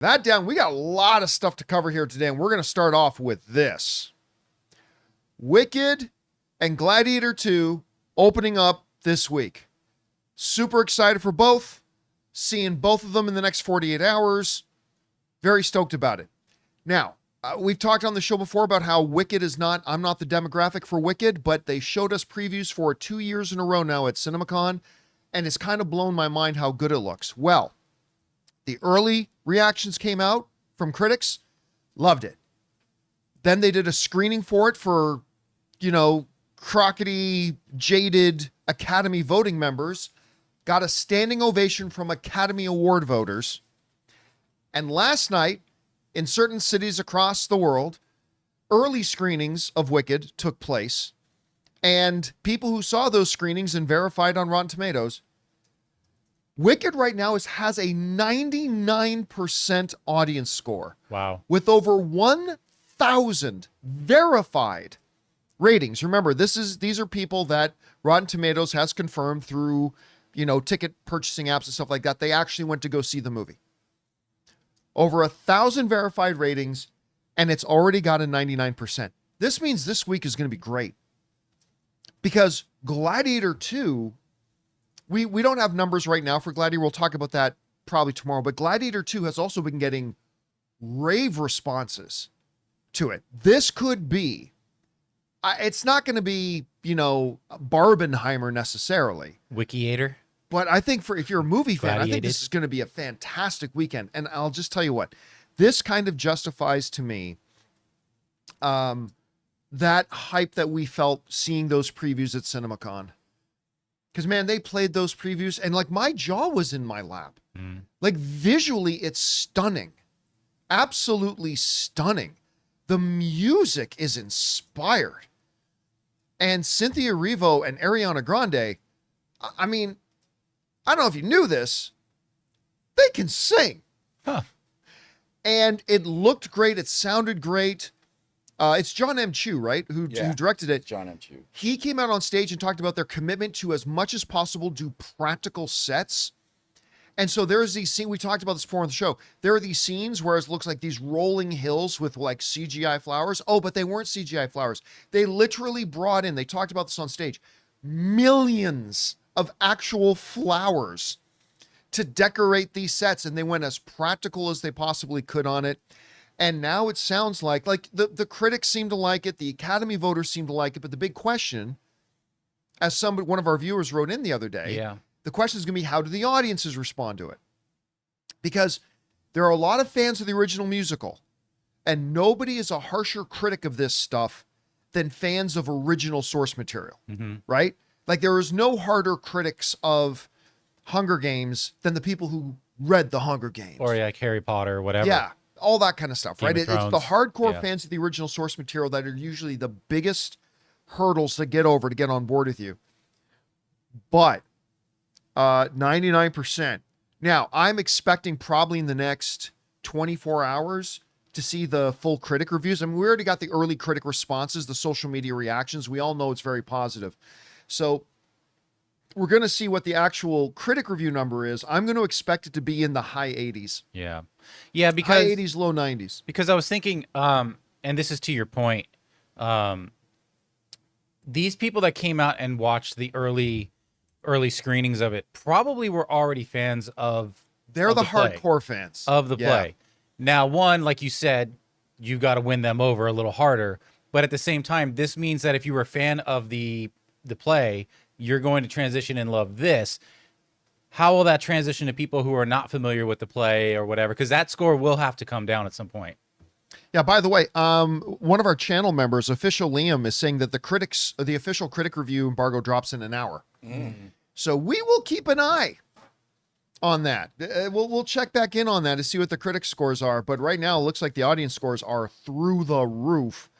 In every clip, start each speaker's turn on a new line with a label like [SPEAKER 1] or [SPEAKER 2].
[SPEAKER 1] That down, we got a lot of stuff to cover here today, and we're going to start off with this. Wicked and Gladiator 2 opening up this week. Super excited for both. Seeing both of them in the next 48 hours. Very stoked about it. Now, we've talked on the show before about how Wicked is not, I'm not the demographic for Wicked, but they showed us previews for 2 years in a row now at CinemaCon, and it's kind of blown my mind how good it looks. Well, the early reactions came out from critics. Loved it. Then they did a screening for it for, crockety, jaded Academy voting members. Got a standing ovation from Academy Award voters. And last night, in certain cities across the world, early screenings of Wicked took place. And people who saw those screenings and verified on Rotten Tomatoes, Wicked right now has a 99% audience score.
[SPEAKER 2] Wow.
[SPEAKER 1] With over 1,000 verified ratings. Remember, these are people that Rotten Tomatoes has confirmed through, ticket purchasing apps and stuff like that. They actually went to go see the movie. Over 1,000 verified ratings, and it's already got a 99%. This means this week is going to be great. Because Gladiator 2, we don't have numbers right now for Gladiator. We'll talk about that probably tomorrow. But Gladiator 2 has also been getting rave responses to it. This could be, it's not going to be, Barbenheimer necessarily.
[SPEAKER 2] Wikiator.
[SPEAKER 1] But I think if you're a movie fan, I think this is going to be a fantastic weekend. And I'll just tell you what, this kind of justifies to me that hype that we felt seeing those previews at CinemaCon. Because, man, they played those previews and my jaw was in my lap. Visually, it's stunning. Absolutely stunning. The music is inspired. And Cynthia Erivo and Ariana Grande, I mean, I don't know if you knew this, they can sing.
[SPEAKER 2] Huh.
[SPEAKER 1] And it looked great. It sounded great. It's John M. Chu, right? Who directed it.
[SPEAKER 3] John M. Chu.
[SPEAKER 1] He came out on stage and talked about their commitment to, as much as possible, do practical sets. And so there's these scenes, we talked about this before on the show. There are these scenes where it looks like these rolling hills with CGI flowers. Oh, but they weren't CGI flowers. They literally brought in, they talked about this on stage, millions of actual flowers to decorate these sets. And they went as practical as they possibly could on it. And now it sounds like the critics seem to like it. The Academy voters seem to like it. But the big question, as one of our viewers wrote in the other day, the question is going to be, how do the audiences respond to it? Because there are a lot of fans of the original musical, and nobody is a harsher critic of this stuff than fans of original source material, right? There is no harder critics of Hunger Games than the people who read the Hunger Games.
[SPEAKER 2] Or Harry Potter or whatever.
[SPEAKER 1] Yeah, all that kind of stuff,
[SPEAKER 2] Game
[SPEAKER 1] right?
[SPEAKER 2] of
[SPEAKER 1] It's the
[SPEAKER 2] Thrones.
[SPEAKER 1] hardcore fans of the original source material that are usually the biggest hurdles to get over to get on board with you. But 99%. Now, I'm expecting probably in the next 24 hours to see the full critic reviews. I mean, we already got the early critic responses, the social media reactions. We all know it's very positive. So we're going to see what the actual critic review number is. I'm going to expect it to be in the high 80s.
[SPEAKER 2] Yeah. Yeah, because
[SPEAKER 1] high 80s, low 90s.
[SPEAKER 2] Because I was thinking, and this is to your point, these people that came out and watched the early screenings of it probably were already fans of
[SPEAKER 1] They're the
[SPEAKER 2] play,
[SPEAKER 1] hardcore fans
[SPEAKER 2] of the play. Now, one, like you said, you've got to win them over a little harder. But at the same time, this means that if you were a fan of the play, you're going to transition and love this. How will that transition to people who are not familiar with the play or whatever? Because that score will have to come down at some point.
[SPEAKER 1] Yeah, by the way, one of our channel members, Official Liam, is saying that the official critic review embargo drops in an hour. So we will keep an eye on that. We'll check back in on that to see what the critic scores are. But right now, it looks like the audience scores are through the roof.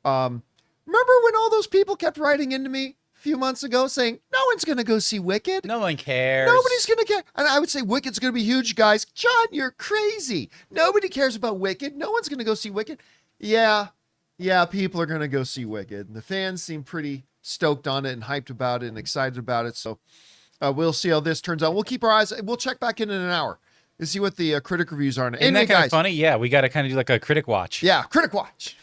[SPEAKER 1] Remember when all those people kept writing into me a few months ago saying, no one's going to go see Wicked?
[SPEAKER 2] No one cares.
[SPEAKER 1] Nobody's going to care. And I would say Wicked's going to be huge, guys. John, you're crazy. Nobody cares about Wicked. No one's going to go see Wicked. Yeah, people are going to go see Wicked. The fans seem pretty stoked on it and hyped about it and excited about it. So we'll see how this turns out. We'll keep our eyes. We'll check back in an hour to see what the critic reviews are.
[SPEAKER 2] Isn't
[SPEAKER 1] Anyway,
[SPEAKER 2] that kind
[SPEAKER 1] guys,
[SPEAKER 2] of funny? Yeah, we got to kind of do like a critic watch.
[SPEAKER 1] yeah, critic watch.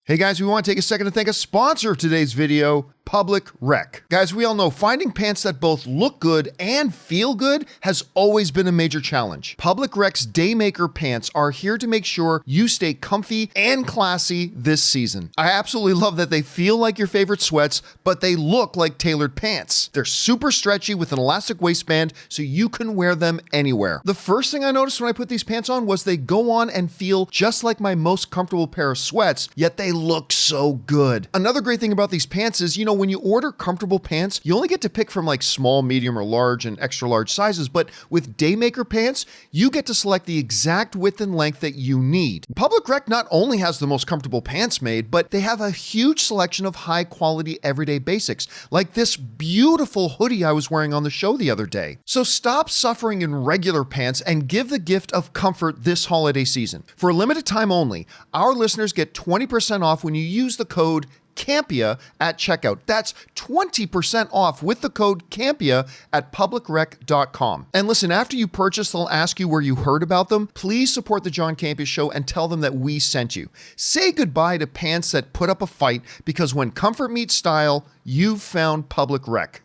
[SPEAKER 1] Hey guys, we want to take a second to thank a sponsor of today's video, Public Rec. Guys, we all know finding pants that both look good and feel good has always been a major challenge. Public Rec's Daymaker pants are here to make sure you stay comfy and classy this season. I absolutely love that they feel like your favorite sweats, but they look like tailored pants. They're super stretchy with an elastic waistband, so you can wear them anywhere. The first thing I noticed when I put these pants on was they go on and feel just like my most comfortable pair of sweats, yet they look so good. Another great thing about these pants is, when you order comfortable pants, you only get to pick from like small, medium, or large and extra large sizes, but with Daymaker pants, you get to select the exact width and length that you need. Public Rec not only has the most comfortable pants made, but they have a huge selection of high quality everyday basics, like this beautiful hoodie I was wearing on the show the other day. So stop suffering in regular pants and give the gift of comfort this holiday season. For a limited time only, our listeners get 20% off when you use the code Campea at checkout. That's 20% off with the code Campea at publicrec.com. And listen, after you purchase, they'll ask you where you heard about them. Please support the John Campea Show and tell them that we sent you. Say goodbye to pants that put up a fight, because when comfort meets style, you've found Public Rec.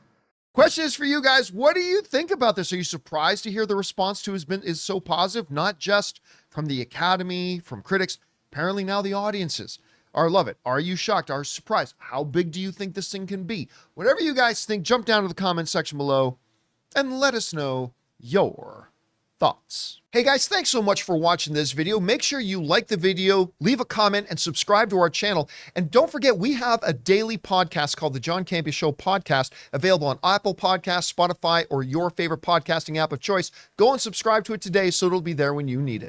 [SPEAKER 1] Question is for you guys. What do you think about this? Are you surprised to hear the response to is so positive? Not just from the Academy, from critics, apparently now the audiences. Or love it. Are you shocked? Are you surprised? How big do you think this thing can be? Whatever you guys think, jump down to the comment section below and let us know your thoughts. Hey guys, thanks so much for watching this video. Make sure you like the video, leave a comment, and subscribe to our channel. And don't forget, we have a daily podcast called the John Campea Show Podcast, available on Apple Podcasts, Spotify, or your favorite podcasting app of choice. Go and subscribe to it today so it'll be there when you need it.